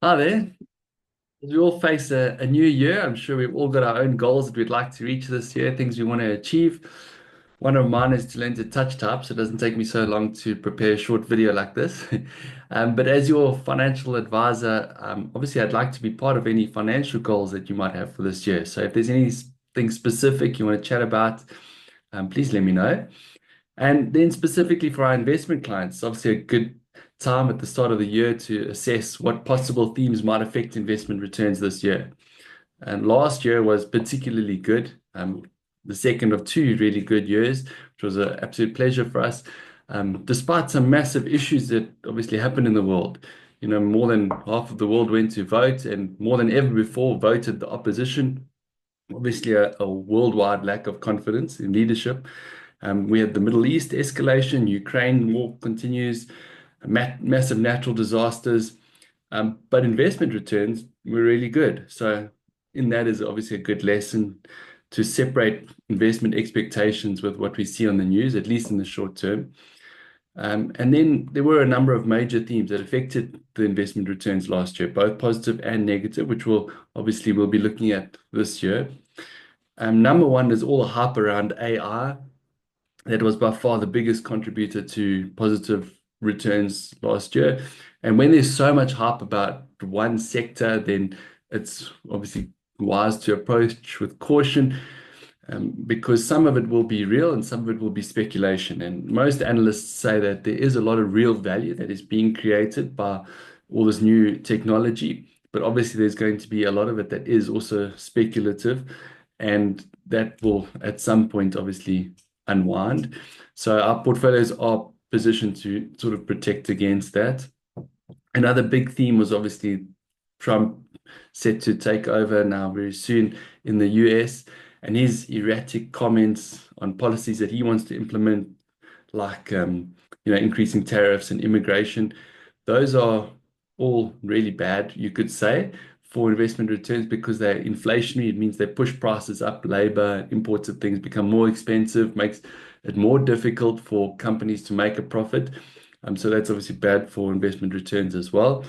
Hi there. As we all face a new year, I'm sure we've all got our own goals that we'd like to reach this year, things we want to achieve. One of mine is to learn to touch type, so it doesn't take me so long to prepare a short video like this. But as your financial advisor, obviously I'd like to be part of any financial goals that you might have for this year. So if there's anything specific you want to chat about, please let me know. And then specifically for our investment clients, obviously a good time at the start of the year to assess what possible themes might affect investment returns this year. And last year was particularly good, the second of two really good years, which was an absolute pleasure for us, despite some massive issues that obviously happened in the world. You know, more than half of the world went to vote, and more than ever before voted the opposition. Obviously, a worldwide lack of confidence in leadership. We had the Middle East escalation, Ukraine war continues, massive natural disasters, but investment returns were really good. So, in that is obviously a good lesson to separate investment expectations with what we see on the news, at least in the short term. And then there were a number of major themes that affected the investment returns last year, both positive and negative, which we'll be looking at this year. Number one is all the hype around AI. That was by far the biggest contributor to positive returns last year. And when there's so much hype about one sector, then it's obviously wise to approach with caution, because some of it will be real and some of it will be speculation. And most analysts say that there is a lot of real value that is being created by all this new technology. But obviously, there's going to be a lot of it that is also speculative, and that will at some point obviously unwind. So our portfolios are positioned to sort of protect against that. Another big theme was obviously Trump set to take over now very soon in the US, and his erratic comments on policies that he wants to implement, like increasing tariffs and immigration. Those are all really bad, you could say, for investment returns because they're inflationary. It means they push prices up, labor, imports of things become more expensive, makes it more difficult for companies to make a profit. So that's obviously bad for investment returns as well.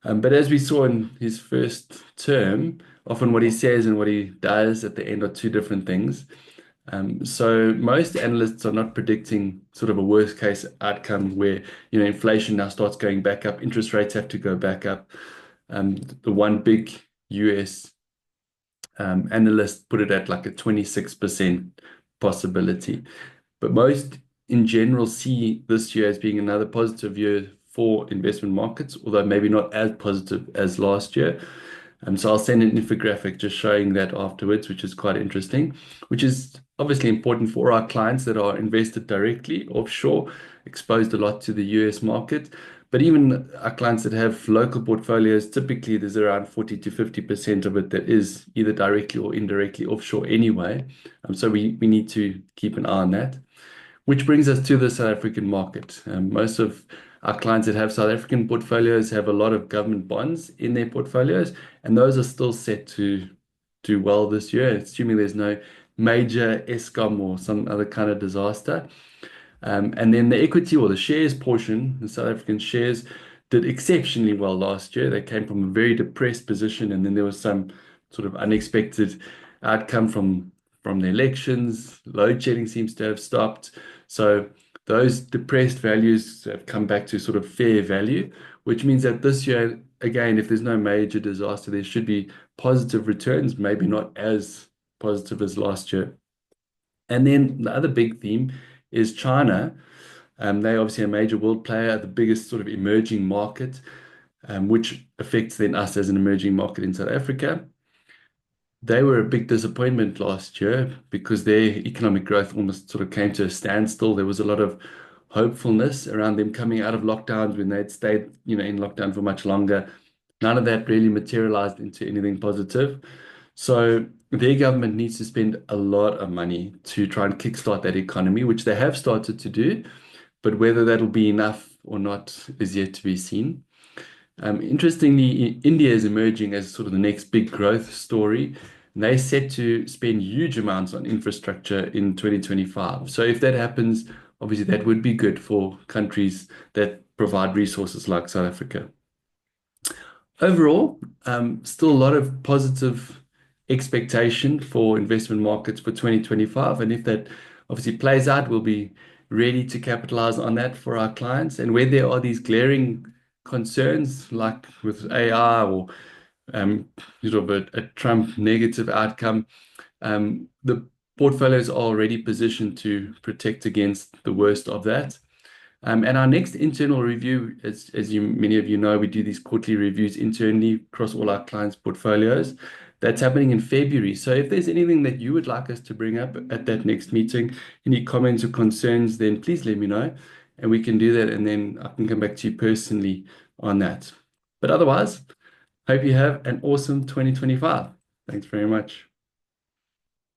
But as we saw in his first term, often what he says and what he does at the end are two different things. So most analysts are not predicting sort of a worst case outcome where, inflation now starts going back up, interest rates have to go back up. The one big US analyst put it at like a 26% possibility. But most in general see this year as being another positive year for investment markets, although maybe not as positive as last year. So I'll send an infographic just showing that afterwards, which is quite interesting, which is obviously important for our clients that are invested directly offshore, exposed a lot to the US market. But even our clients that have local portfolios, typically there's around 40 to 50% of it that is either directly or indirectly offshore anyway. So we need to keep an eye on that. Which brings us to the South African market. Most of our clients that have South African portfolios have a lot of government bonds in their portfolios, and those are still set to do well this year, assuming there's no major Eskom or some other kind of disaster. And then the equity or the shares portion, the South African shares, did exceptionally well last year. They came from a very depressed position, and then there was some sort of unexpected outcome from the elections. Load shedding seems to have stopped. So those depressed values have come back to sort of fair value, which means that this year, again, if there's no major disaster, there should be positive returns, maybe not as positive as last year. And then the other big theme is China. They're obviously a major world player, the biggest sort of emerging market, which affects then us as an emerging market in South Africa. They were a big disappointment last year because their economic growth almost sort of came to a standstill. There was a lot of hopefulness around them coming out of lockdowns when they'd stayed, in lockdown for much longer. None of that really materialized into anything positive. So their government needs to spend a lot of money to try and kickstart that economy, which they have started to do, but whether that'll be enough or not is yet to be seen. Interestingly, India is emerging as sort of the next big growth story. And they're set to spend huge amounts on infrastructure in 2025. So if that happens, obviously that would be good for countries that provide resources like South Africa. Overall, still a lot of positive expectation for investment markets for 2025. And if that obviously plays out, we'll be ready to capitalize on that for our clients. And where there are these glaring concerns, like with AI or um, sort of a Trump negative outcome, the portfolios are already positioned to protect against the worst of that. And our next internal review, as many of you know, we do these quarterly reviews internally across all our clients' portfolios. That's happening in February. So if there's anything that you would like us to bring up at that next meeting, any comments or concerns, then please let me know, and we can do that, and then I can come back to you personally on that. But otherwise, hope you have an awesome 2025. Thanks very much.